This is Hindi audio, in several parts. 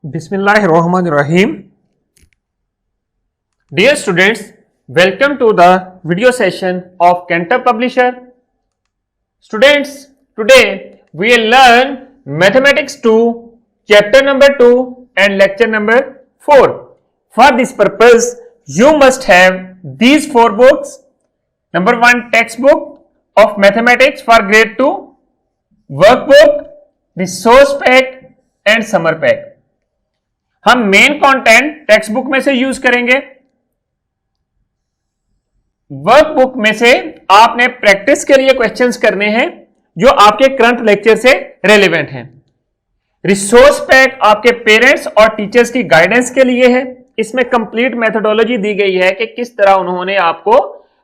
Bismillahirrahmanirrahim. Dear students, welcome to the video session of Cantor Publisher. Students, today we will learn Mathematics 2, chapter number 2 and lecture number 4. For this purpose, you must have these 4 books. Number 1, textbook of Mathematics for grade 2, workbook, resource pack and summer pack. हम मेन कंटेंट टेक्स्ट बुक में से यूज करेंगे। वर्कबुक में से आपने प्रैक्टिस के लिए क्वेश्चंस करने हैं जो आपके करंट लेक्चर से रेलेवेंट हैं। रिसोर्स पैक आपके पेरेंट्स और टीचर्स की गाइडेंस के लिए है। इसमें कंप्लीट मेथोडोलॉजी दी गई है कि किस तरह उन्होंने आपको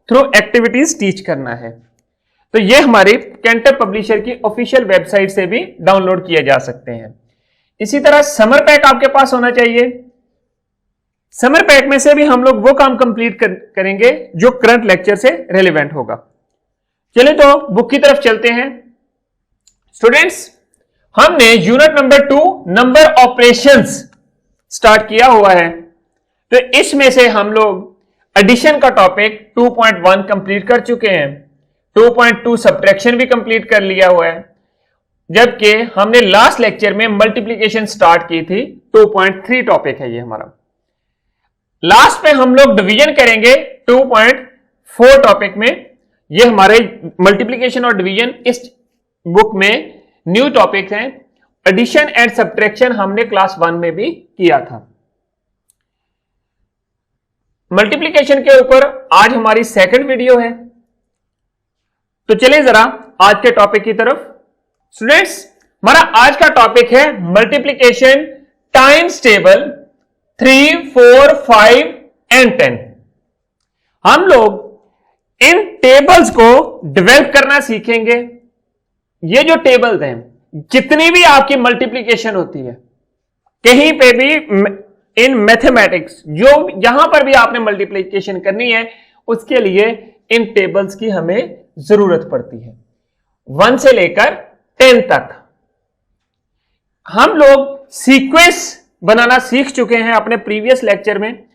थ्रू एक्टिविटीज टीच करना है। तो ये हमारी कैंटर पब्लिशर की ऑफिशियल वेबसाइट से भी डाउनलोड किए जा सकते हैं। इसी तरह समर पैक आपके पास होना चाहिए। समर पैक में से भी हम लोग वो काम कंप्लीट करेंगे जो करंट लेक्चर से रेलेवेंट होगा। चलिए तो बुक की तरफ चलते हैं। स्टूडेंट्स, हमने unit number 2 number operations start किया हुआ है। तो इसमें से हम लोग एडिशन का टॉपिक 2.1 कंप्लीट कर चुके हैं। 2.2 सब्ट्रैक्शन भी कंप्लीट कर लिया हुआ है, जबकि हमने लास्ट लेक्चर में मल्टीप्लिकेशन स्टार्ट की थी। 2.3 टॉपिक है ये हमारा। लास्ट में हम लोग डिवीजन करेंगे 2.4 टॉपिक में। ये हमारे मल्टीप्लिकेशन और डिवीजन इस बुक में न्यू टॉपिक हैं। एडिशन एंड सब्ट्रैक्शन हमने क्लास 1 में भी किया था। मल्टीप्लिकेशन के ऊपर आज हमारी सेकंड वीडियो है। तो चलिए जरा आज के टॉपिक की तरफ। स्टूडेंट्स, हमारा आज का टॉपिक है मल्टीप्लिकेशन टाइम्स टेबल 3, 4, 5 एंड 10। हम लोग इन टेबल्स को डेवलप करना सीखेंगे। ये जो टेबल्स हैं, जितनी भी आपकी मल्टीप्लिकेशन होती है कहीं पे भी इन मैथमेटिक्स, जो जहां पर भी आपने मल्टीप्लिकेशन करनी है, उसके लिए इन टेबल्स की हमें जरूरत पड़ती है। 1 से लेकर 10 तक हम लोग सीक्वेंस बनाना सीख चुके हैं अपने प्रीवियस लेक्चर में।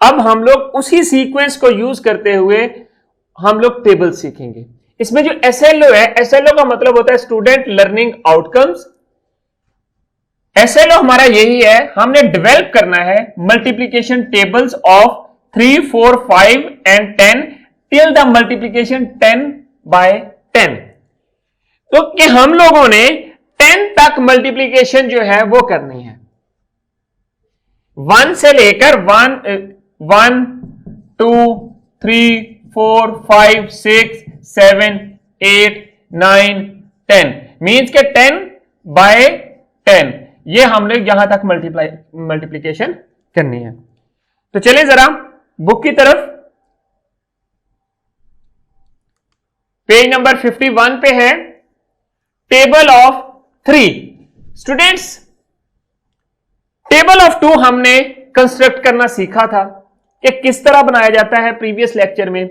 अब हम लोग उसी सीक्वेंस को यूज करते हुए हम लोग टेबल सीखेंगे। इसमें जो एसएलओ है, एसएलओ का मतलब होता है स्टूडेंट लर्निंग आउटकम्स। एसएलओ हमारा यही है, हमने डेवलप करना है multiplication tables of 3, 4, 5 and 10 till the multiplication 10 by 10। तो कि हम लोगों ने 10 तक मल्टीप्लिकेशन जो है वो करनी है। 1 से लेकर 1, 2, 3, 4, 5, 6, 7, 8, 9, 10 मीन्स के 10 by 10 ये हमने यहां तक मल्टीप्लिकेशन करनी है। तो चलिए जरा बुक की तरफ। पेज नंबर 51 पे है table of 3। Students, table of 2 हमने कंस्ट्रक्ट करना सीखा था कि किस तरह बनाया जाता है प्रीवियस लेक्चर में।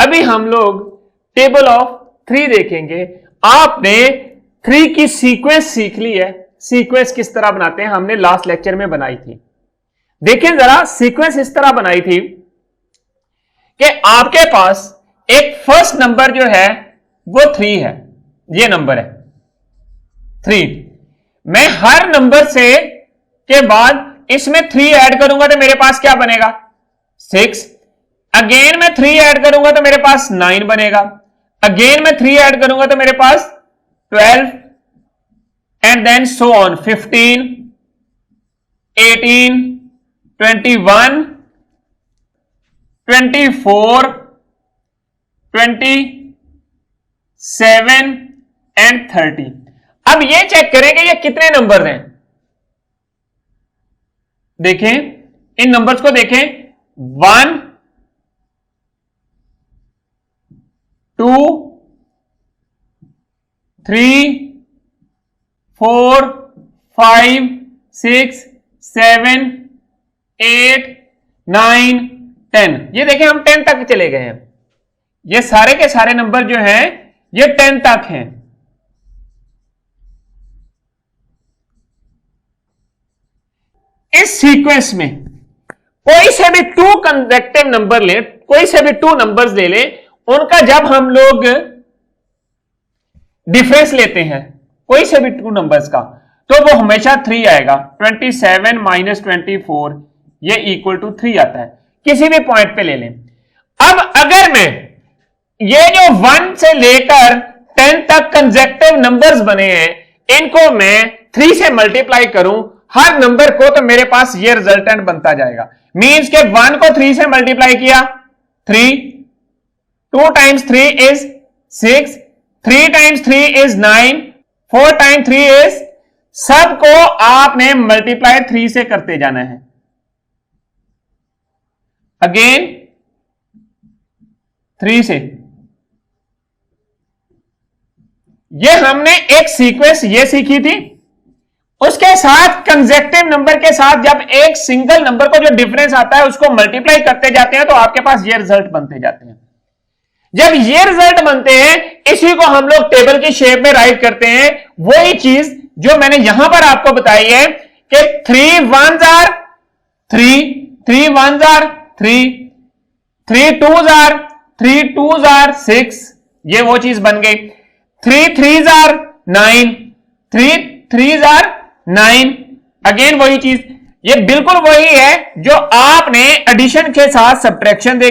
अभी हम लोग टेबल ऑफ 3 देखेंगे। आपने 3 की सीक्वेंस सीख ली है। सीक्वेंस किस तरह बनाते हैं हमने लास्ट लेक्चर में बनाई थी। देखिए जरा, सीक्वेंस इस तरह बनाई थी कि आपके पास एक फर्स्ट नंबर जो है वो 3 है। ये नंबर है 3। मैं हर नंबर से के बाद इसमें 3 ऐड करूंगा तो मेरे पास क्या बनेगा? 6। अगेन मैं 3 ऐड करूंगा तो मेरे पास 9 बनेगा। अगेन मैं 3 ऐड करूंगा तो मेरे पास 12 and then so on 15, 18, 21, 24, 27 and 30। अब ये चेक करेंगे ये कितने नंबर हैं। देखें इन नंबर्स को, देखें 1, 2, 3, 4, 5, 6, 7, 8, 9, 10। ये देखें हम 10 तक चले गए हैं। ये सारे के सारे नंबर जो हैं ये 10 तक हैं। इस सीक्वेंस में कोई से भी टू कंसेक्टिव नंबर ले, कोई से भी टू नंबर्स ले ले, उनका जब हम लोग डिफरेंस लेते हैं कोई से भी टू नंबर्स का, तो वो हमेशा 3 आएगा। 27 माइनस 24 ये इक्वल टू 3 आता है, किसी भी पॉइंट पे ले लें। अब अगर मैं ये जो 1 से लेकर 10 तक कंसेक्टिव नंबर्स बने हैं, इनको मैं 3 से मल्टीप्लाई करूं हर नंबर को, तो मेरे पास ये रिजल्टेंट बनता जाएगा। मींस के 1 को 3 से मल्टीप्लाई किया 3, 2 times 3 is 6, 3 times 3 is 9, 4 times 3 is, सबको आपने मल्टीप्लाई 3 से करते जाना है। अगेन 3 से। ये हमने एक सीक्वेंस ये सीखी थी, उसके साथ कंसेक्टिव नंबर के साथ जब एक सिंगल नंबर को जो डिफरेंस आता है उसको मल्टीप्लाई करते जाते हैं तो आपके पास ये रिजल्ट बनते जाते हैं। जब ये रिजल्ट बनते हैं, इसी को हम लोग टेबल की शेप में राइट करते हैं। वही चीज जो मैंने यहां पर आपको बताई है कि 3 1s are 3, 3 1s are 3, 3 2s are 3 2s are 6, ये वो चीज बन गई। 3 3s are 9, 3 3s are 9, again वही चीज। ये बिल्कुल वही है जो आपने एडिशन के साथ सब्ट्रैक्शन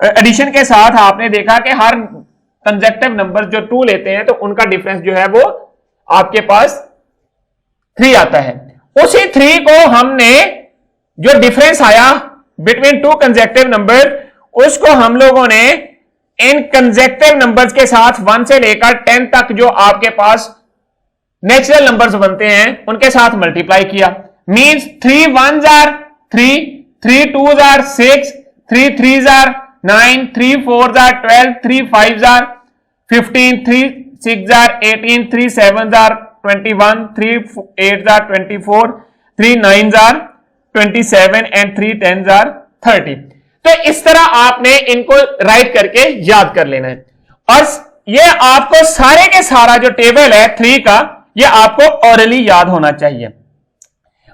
एडिशन के साथ आपने देखा कि हर कंसेक्टिव नंबर जो 2 लेते हैं तो उनका डिफरेंस जो है वो आपके पास 3 आता है। उसी 3 को हमने जो डिफरेंस आया बिटवीन 2 कंसेक्टिव नंबर, उसको हम लोगों ने इन कंसेक्टिव नंबर्स के साथ 1 से लेकर 10 तक जो आपके पास नेचुरल नंबर्स बनते हैं उनके साथ मल्टीप्लाई किया। Means 3 1s are 3, 3 2s are 6, 3 3s are 9, 3 4s are 12, 3 5s are 15, 3 6s are 18, 3 7s are 21, 3 8s are 24, 3 9s are 27 and 3 10s are 30। तो इस तरह आपने इनको राइट करके याद कर लेना है। और ये आपको सारे के सारा जो टेबल है 3 का, ये आपको ओरली याद होना चाहिए।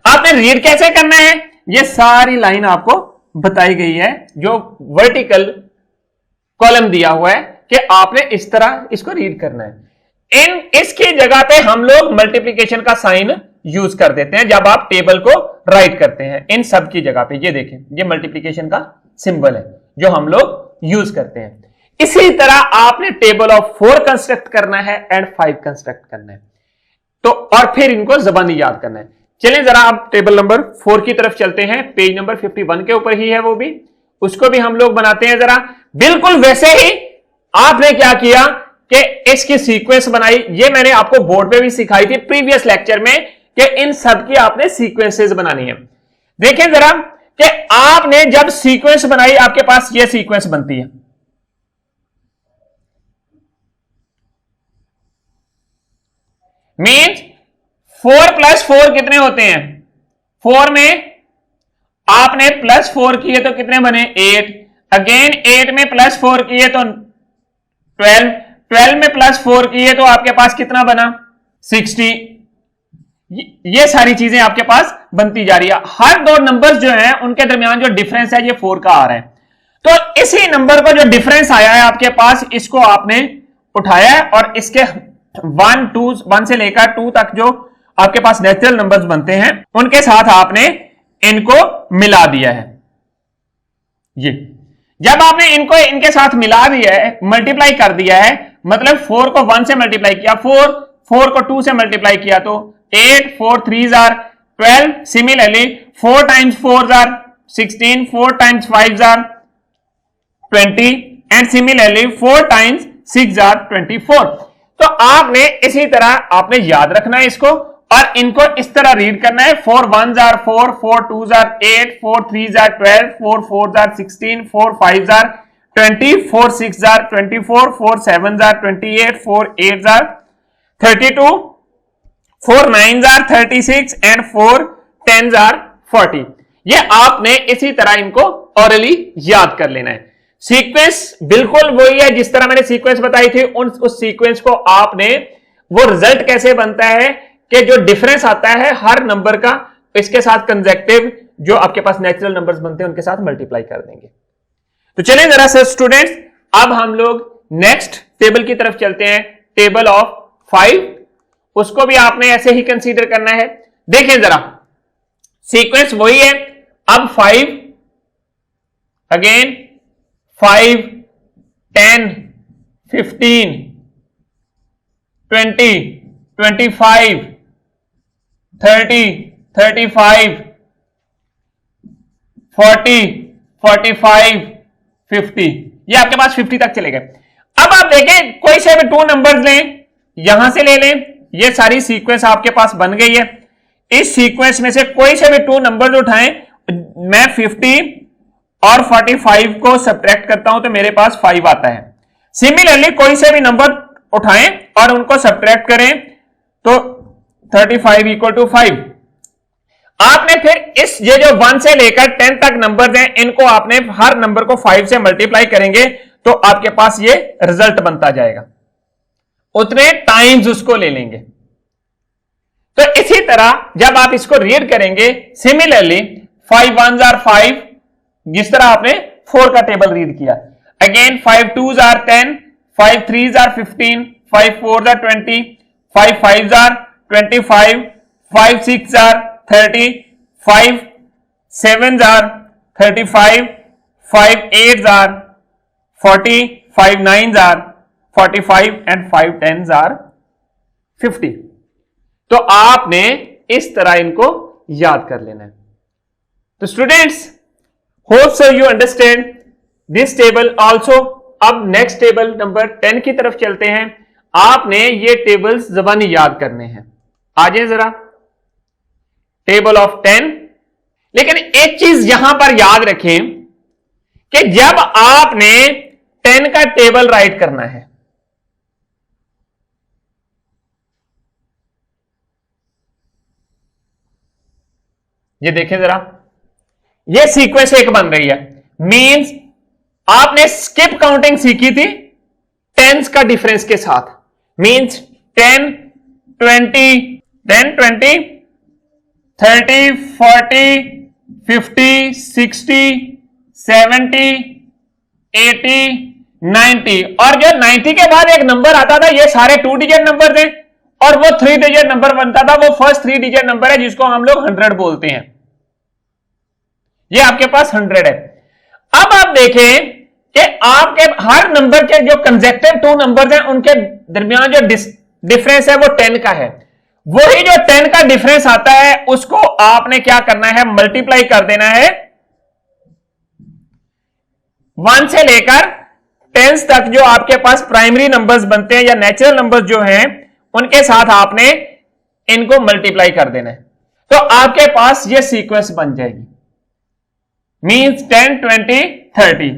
आपने रीड कैसे करना है, ये सारी लाइन आपको बताई गई है, जो वर्टिकल कॉलम दिया हुआ है कि आपने इस तरह इसको रीड करना है। इसकी जगह पे हम लोग मल्टीप्लिकेशन का साइन यूज कर देते हैं जब आप टेबल को राइट करते हैं। इन सब की जगह पे ये देखें, ये मल्टीप्लिकेशन का सिंबल है जो हम लोग यूज करते हैं। इसी तरह आपने टेबल ऑफ 4 कंस्ट्रक्ट करना है एंड 5 कंस्ट्रक्ट करना है, तो और फिर इनको जबानी याद करना है। चलिए जरा आप टेबल नंबर 4 की तरफ चलते हैं। पेज नंबर 51 के ऊपर ही है वो भी, उसको भी हम लोग बनाते हैं। जरा बिल्कुल वैसे ही आपने क्या किया कि इसकी सीक्वेंस बनाई। ये मैंने आपको बोर्ड पे भी सिखाई थी प्रीवियस लेक्चर में कि इन सब की आपने सीक्वेंसेस बनानी है। देखें जरा कि आपने जब सीक्वेंस बनाई आपके पास ये सीक्वेंस बनती है। मीन्स 4 + 4 कितने होते हैं? 4 में आपने +4 किए तो कितने बने? 8। अगेन 8 में +4 किए तो 12, 12 में +4 किए तो आपके पास कितना बना? 60। ये सारी चीजें आपके पास बनती जा रही है। हर दो नंबर्स जो हैं उनके दरमियान जो डिफरेंस है ये 4 का आ रहा है। तो इसी नंबर को जो डिफरेंस आया है आपके पास, इसको आपने उठाया है और इसके 1 से लेकर 2 तक जो आपके पास नेचुरल नंबर्स बनते हैं उनके साथ आपने इनको मिला दिया है। ये जब आपने इनको इनके साथ मिला दिया है, मल्टीप्लाई कर दिया है, मतलब 4 को 1 से मल्टीप्लाई किया, 4 को 2 से मल्टीप्लाई किया तो 8, 4 3s are 12। Similarly 4 times 4s are 16, 4 times 5s are 20 and similarly 4 times 6 are 24। तो आपने इसी तरह आपने याद रखना है इसको और इनको इस तरह रीड करना है। 4 1s are 4, 4 2s are 8, 4 3s are 12, 4 4s are 16, 4 5s are 20, 4 6s are 24, 4 7s are 28, 4 8s are 32, 4 9s are 36 and 4 10s are 40। ये आपने इसी तरह इनको ऑरली याद कर लेना है। सीक्वेंस बिल्कुल वही है जिस तरह मैंने सीक्वेंस बताई थी। उस सीक्वेंस को आपने, वो रिजल्ट कैसे बनता है कि जो डिफरेंस आता है हर नंबर का, इसके साथ कंसेक्टिव जो आपके पास नेचुरल नंबर्स बनते हैं उनके साथ मल्टीप्लाई कर देंगे। तो चलें जरा से स्टूडेंट्स, अब हम लोग नेक्स्ट टेबल की तरफ चलते हैं, टेबल ऑफ 5। उसको भी आपने ऐसे ही कंसीडर करना है। देखें जरा, सीक्वेंस वही है। अब 5 अगेन 5 10 15 20 25 30 35 40 45 50, ये आपके पास 50 तक चले गए। अब आप देखें कोई से भी 2 नंबर्स लें, यहां से ले लें, ये सारी सीक्वेंस आपके पास बन गई है। इस सीक्वेंस में से कोई से भी 2 नंबर्स उठाएं, मैं 50 और 45 को सब्ट्रैक्ट करता हूं तो मेरे पास 5 आता है। सिमिलरली कोई से भी नंबर उठाएं और उनको सब्ट्रैक्ट करें तो 35 इक्वल टू 5। आपने फिर इस ये जो 1 से लेकर 10 तक नंबर हैं, इनको आपने हर नंबर को 5 से मल्टीप्लाई करेंगे तो आपके पास ये रिजल्ट बनता जाएगा, उतने टाइम्स उसको ले लेंगे। तो इसी तरह जब आप इसको रीड करेंगे, सिमिलरली 5 1s are 5, जिस तरह आपने 4 का टेबल रीड किया, again 5 2s are 10, 5 3s are 15, 5 4s are 20, 5 5s are 25, 5 6s are 30, 5 7s are 35, 5 8s are 40, 5 9s are 45 and 5 10s are 50। तो आपने इस तरह इनको याद कर लेना है। तो students, hope so you understand this table also. अब नेक्स्ट टेबल नंबर 10 की तरफ चलते हैं। आपने ये टेबल्स ज़बानी याद करने हैं। आ जाए जरा, टेबल ऑफ 10। लेकिन एक चीज यहां पर याद रखें कि जब आपने 10 का टेबल राइट करना है, ये देखें जरा, ये सीक्वेंस एक बन रही है, मींस आपने स्किप काउंटिंग सीखी थी टेंस का डिफरेंस के साथ, मींस 10 20 10 20 30 40 50 60 70 80 90, और जो 90 के बाद एक नंबर आता था, ये सारे 2 डिजिट नंबर थे और वो 3 डिजिट नंबर बनता था, वो फर्स्ट 3 डिजिट नंबर है जिसको हम लोग 100 बोलते हैं। ये आपके पास 100 है। अब आप देखें कि आपके हर नंबर के जो कंसेक्टिव 2 नंबर्स हैं उनके दरमियान जो डिफरेंस है वो 10 का है। वही जो 10 का डिफरेंस आता है उसको आपने क्या करना है, मल्टीप्लाई कर देना है 1 से लेकर 10 तक जो आपके पास प्राइमरी नंबर्स बनते हैं या नेचुरल नंबर्स जो हैं उनके साथ आपने इनको मल्टीप्लाई कर देना है, तो आपके पास ये सीक्वेंस बन जाएगी, means 10 20 30।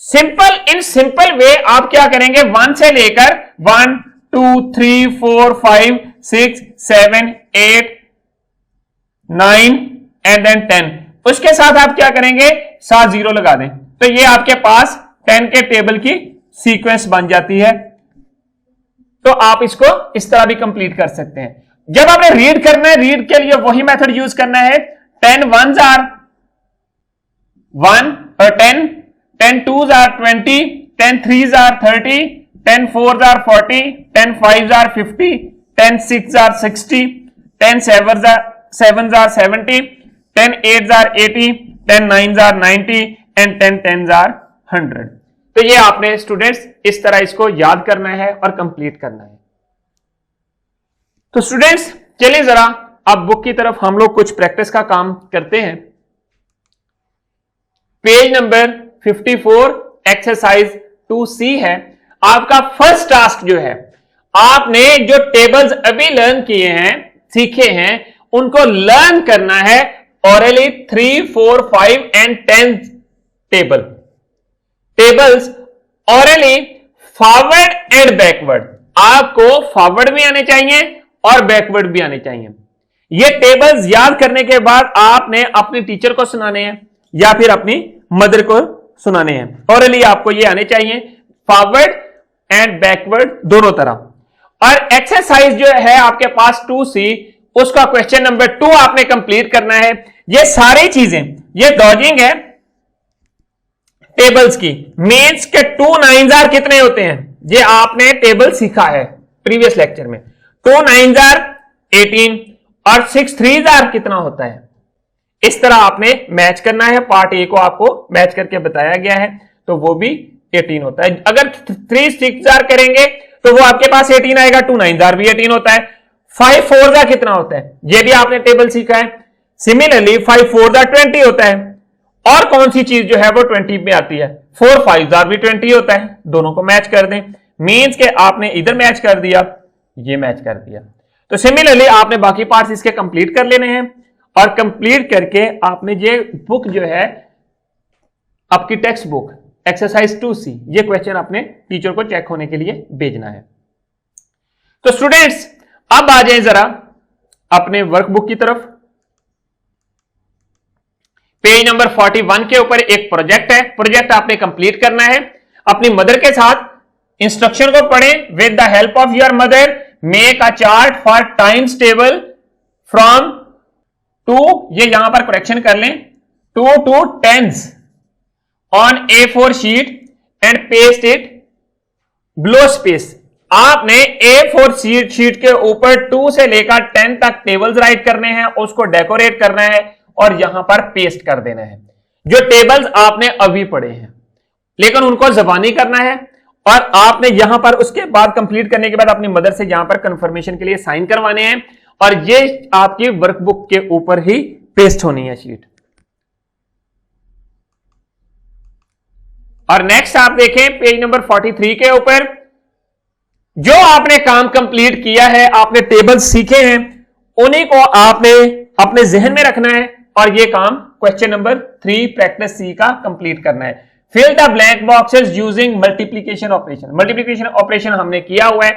Simple, in simple way आप क्या करेंगे, 1 से लेकर 1 2 3 4 5 6 7 8 9 एंड देन 10, उसके साथ आप क्या करेंगे, साथ 0 लगा दें, तो ये आपके पास 10 के टेबल की सीक्वेंस बन जाती है। तो आप इसको इस तरह भी कंप्लीट कर सकते हैं। जब आपने रीड करना है, रीड के लिए वही मेथड यूज करना है, 10 1s are 1 और 10 10 2s are 20, 10 3s are 30, 10 4s are 40, 10 5s are 50, 10 6s are 60, 10 7s are 70, 10 8s are 80, 10 9s are 90 and 10 10s are 100। तो ये आपने स्टूडेंट्स इस तरह इसको याद करना है और कंप्लीट करना है। तो स्टूडेंट्स चलिए जरा अब बुक की तरफ हम लोग कुछ प्रैक्टिस का काम करते हैं। पेज नंबर 54 एक्सरसाइज 2C है। आपका फर्स्ट टास्क जो है, आपने जो टेबल्स अभी लर्न किए हैं, सीखे हैं, उनको लर्न करना है orally 3 4 5 and 10 tables orally forward and backward. आपको फॉरवर्ड भी आने चाहिए और बैकवर्ड भी आने चाहिए। ये टेबल्स याद करने के बाद आपने अपने टीचर को सुनाने हैं या फिर अपनी मदर को सुनाने हैं। orally आपको ये आने चाहिए, फॉरवर्ड एंड बैकवर्ड दोनों तरह। और एक्सरसाइज जो है आपके पास 2C, उसका क्वेश्चन नंबर 2 आपने कंप्लीट करना है। ये सारी चीजें, ये डॉजिंग है टेबल्स की। मेंस के 2 9s आर कितने होते हैं, ये आपने टेबल सीखा है प्रीवियस लेक्चर में। 2 9s आर 18 और 6 3s आर कितना होता है। इस तरह आपने मैच करना है। पार्ट ए को आपको मैच करके बताया गया है, तो वो भी 18 होता है। अगर 3 6s आर करेंगे तो वो आपके पास 18 आएगा। 2 9s आर भी 18 होता है। 5 4s आर कितना होता है, ये भी आपने टेबल सीखा है। सिमिलरली 5 4s आर 20 होता है। और कौन सी चीज जो है वो 20 में आती है, 4 5s आर भी 20 होता है। दोनों को मैच कर दें। मींस के आपने इधर मैच कर दिया, ये मैच कर दिया। तो सिमिलरली आपने बाकी पार्ट्स इसके कंप्लीट कर लेने हैं, और कंप्लीट करके आपने ये बुक जो है आपकी टेक्स्ट बुक एक्सरसाइज 2C, ये क्वेश्चन अपने टीचर को चेक होने के लिए भेजना है। तो स्टूडेंट्स अब आ जाएं जरा अपने वर्कबुक की तरफ। पेज नंबर 41 के ऊपर एक प्रोजेक्ट है। प्रोजेक्ट आपने कंप्लीट करना है अपनी मदर के साथ। इंस्ट्रक्शन को पढ़ें। With the help of your mother make a chart for times table from 2, ये यहां पर करेक्शन कर लें, 2 to 10 on A4 sheet and paste it below space. आपने A4 शीट के ऊपर 2 से लेकर 10 तक टेबल्स राइट करने हैं, उसको डेकोरेट करना है और यहां पर पेस्ट कर देना है। जो टेबल्स आपने अभी पढ़े हैं, लेकिन उनको ज़बानी करना है, और आपने यहां पर उसके बाद कंप्लीट करने के बाद अपनी मदर से यहां पर कंफर्मेशन के लिए साइन करवाने हैं, और ये आपकी वर्कबुक के ऊपर ही पेस्ट होनी है शीट। और नेक्स्ट आप देखें पेज नंबर 43 के ऊपर, जो आपने काम कंप्लीट किया है, आपने टेबल्स सीखे हैं, उन्हीं को आपने अपने जहन में रखना है, और ये काम क्वेश्चन नंबर 3 प्रैक्टिस सी का कंप्लीट करना है। Fill the blank boxes using multiplication operation. Multiplication operation हमने किया हुआ है।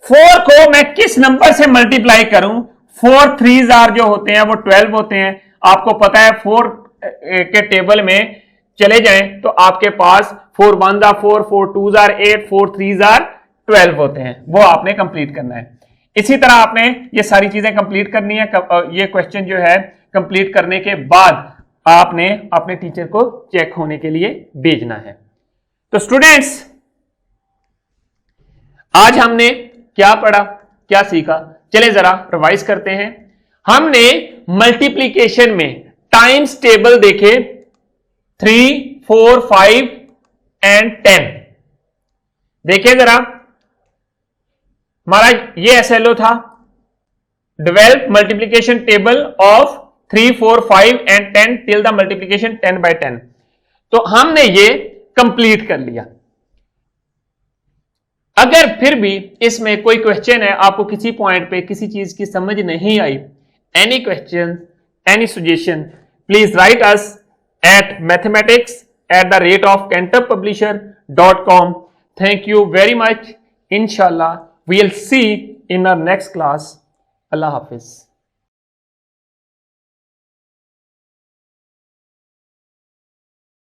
4 को मैं किस नंबर से मल्टीप्लाई करूं। 4 3s आर जो होते हैं वो 12 होते हैं। आपको पता है 4 के टेबल में चले जाएं तो आपके पास 4 1s are 4, 4 2s are 8, 4 3s are 12 होते हैं। वो आपने कंप्लीट करना है। इसी तरह आपने ये सारी चीजें कंप्लीट करनी है। ये क्वेश्चन जो है कंप्लीट करने के बाद आपने अपने टीचर को चेक होने के लिए भेजना है। तो स्टूडेंट्स आज हमने क्या पढ़ा, क्या सीखा, चले जरा रिवाइज करते हैं। हमने मल्टीप्लिकेशन में टाइम्स टेबल देखे 3, 4, 5 एंड 10। देखिए जरा, हमारा ये SLO था, develop multiplication table of 3, 4, 5 and 10 till the multiplication 10 by 10। तो हमने ये कंप्लीट कर लिया। अगर फिर भी इसमें कोई क्वेश्चन है, आपको किसी पॉइंट पे किसी चीज की समझ नहीं आई, any question, any suggestion, please write us at mathematics@cantorpublisher.com। Thank you very much. Inshallah, we'll see in our next class. Allah Hafiz.